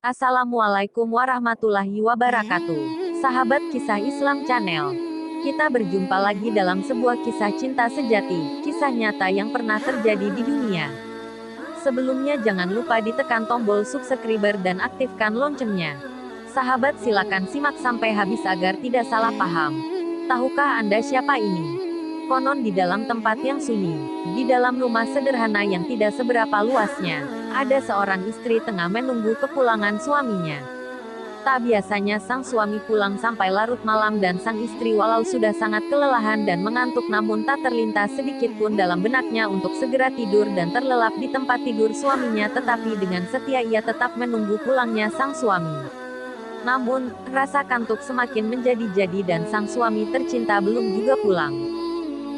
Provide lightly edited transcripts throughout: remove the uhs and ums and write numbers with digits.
Assalamualaikum warahmatullahi wabarakatuh. Sahabat Kisah Islam Channel. Kita berjumpa lagi dalam sebuah kisah cinta sejati, kisah nyata yang pernah terjadi di dunia. Sebelumnya jangan lupa ditekan tombol subscriber dan aktifkan loncengnya. Sahabat silakan simak sampai habis agar tidak salah paham. Tahukah Anda siapa ini? Konon di dalam tempat yang sunyi, di dalam rumah sederhana yang tidak seberapa luasnya, ada seorang istri tengah menunggu kepulangan suaminya. Tak biasanya sang suami pulang sampai larut malam dan sang istri walau sudah sangat kelelahan dan mengantuk namun tak terlintas sedikit pun dalam benaknya untuk segera tidur dan terlelap di tempat tidur suaminya, tetapi dengan setia ia tetap menunggu pulangnya sang suami. Namun, rasa kantuk semakin menjadi-jadi dan sang suami tercinta belum juga pulang.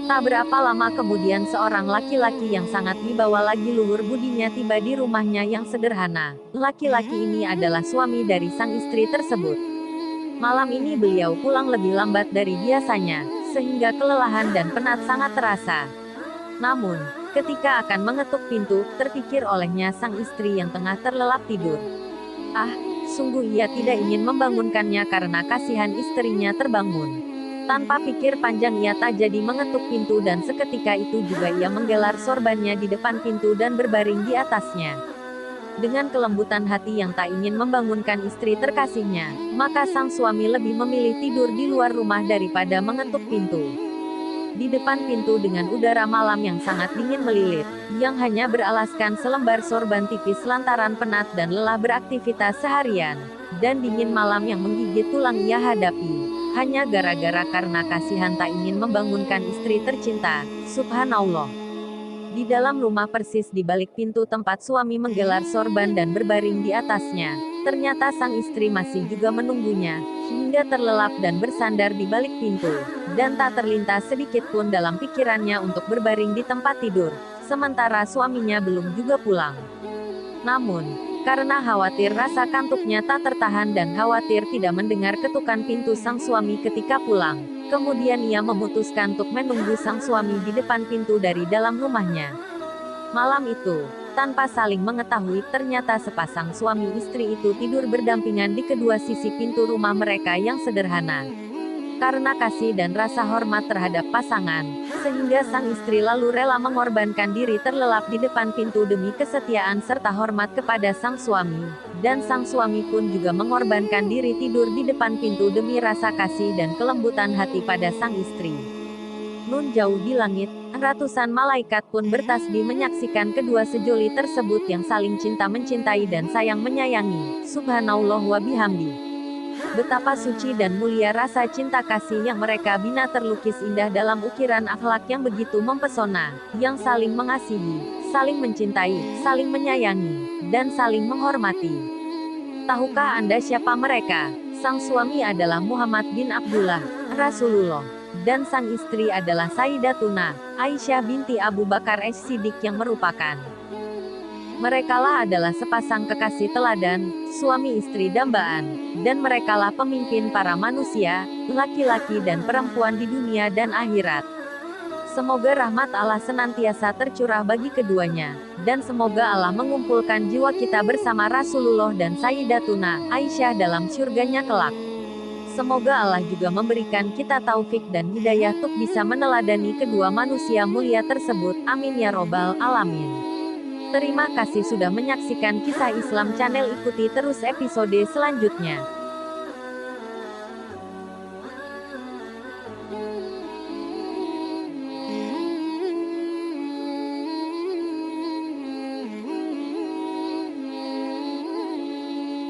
Tak berapa lama kemudian seorang laki-laki yang sangat dibawa lagi luhur budinya tiba di rumahnya yang sederhana. Laki-laki ini adalah suami dari sang istri tersebut. Malam ini beliau pulang lebih lambat dari biasanya, sehingga kelelahan dan penat sangat terasa. Namun, ketika akan mengetuk pintu, terpikir olehnya sang istri yang tengah terlelap tidur. Sungguh ia tidak ingin membangunkannya karena kasihan istrinya terbangun. Tanpa pikir panjang ia tak jadi mengetuk pintu dan seketika itu juga ia menggelar sorbannya di depan pintu dan berbaring di atasnya. Dengan kelembutan hati yang tak ingin membangunkan istri terkasihnya, maka sang suami lebih memilih tidur di luar rumah daripada mengetuk pintu. Di depan pintu dengan udara malam yang sangat dingin melilit, yang hanya beralaskan selembar sorban tipis lantaran penat dan lelah beraktivitas seharian, dan dingin malam yang menggigit tulang ia hadapi. Hanya gara-gara karena kasihan tak ingin membangunkan istri tercinta. Subhanallah. Di dalam rumah persis di balik pintu tempat suami menggelar sorban dan berbaring di atasnya, ternyata sang istri masih juga menunggunya, hingga terlelap dan bersandar di balik pintu, dan tak terlintas sedikit pun dalam pikirannya untuk berbaring di tempat tidur, sementara suaminya belum juga pulang. Namun, karena khawatir rasa kantuknya tak tertahan dan khawatir tidak mendengar ketukan pintu sang suami ketika pulang, kemudian ia memutuskan untuk menunggu sang suami di depan pintu dari dalam rumahnya. Malam itu, tanpa saling mengetahui, ternyata sepasang suami istri itu tidur berdampingan di kedua sisi pintu rumah mereka yang sederhana. Karena kasih dan rasa hormat terhadap pasangan, sehingga sang istri lalu rela mengorbankan diri terlelap di depan pintu demi kesetiaan serta hormat kepada sang suami, dan sang suami pun juga mengorbankan diri tidur di depan pintu demi rasa kasih dan kelembutan hati pada sang istri. Nun jauh di langit, ratusan malaikat pun bertasbih menyaksikan kedua sejoli tersebut yang saling cinta mencintai dan sayang menyayangi. Subhanallah wa bihamdi. Betapa suci dan mulia rasa cinta kasih yang mereka bina terlukis indah dalam ukiran akhlak yang begitu mempesona, yang saling mengasihi, saling mencintai, saling menyayangi, dan saling menghormati. Tahukah Anda siapa mereka? Sang suami adalah Muhammad bin Abdullah, Rasulullah, dan sang istri adalah Sayyidatuna Aisyah binti Abu Bakar As-Siddiq yang merupakan merekalah adalah sepasang kekasih teladan, suami istri dambaan, dan merekalah pemimpin para manusia, laki-laki dan perempuan di dunia dan akhirat. Semoga rahmat Allah senantiasa tercurah bagi keduanya, dan semoga Allah mengumpulkan jiwa kita bersama Rasulullah dan Sayyidatuna Aisyah dalam surganya kelak. Semoga Allah juga memberikan kita taufik dan hidayah untuk bisa meneladani kedua manusia mulia tersebut. Amin ya robbal alamin. Terima kasih sudah menyaksikan Kisah Islam Channel. Ikuti terus episode selanjutnya.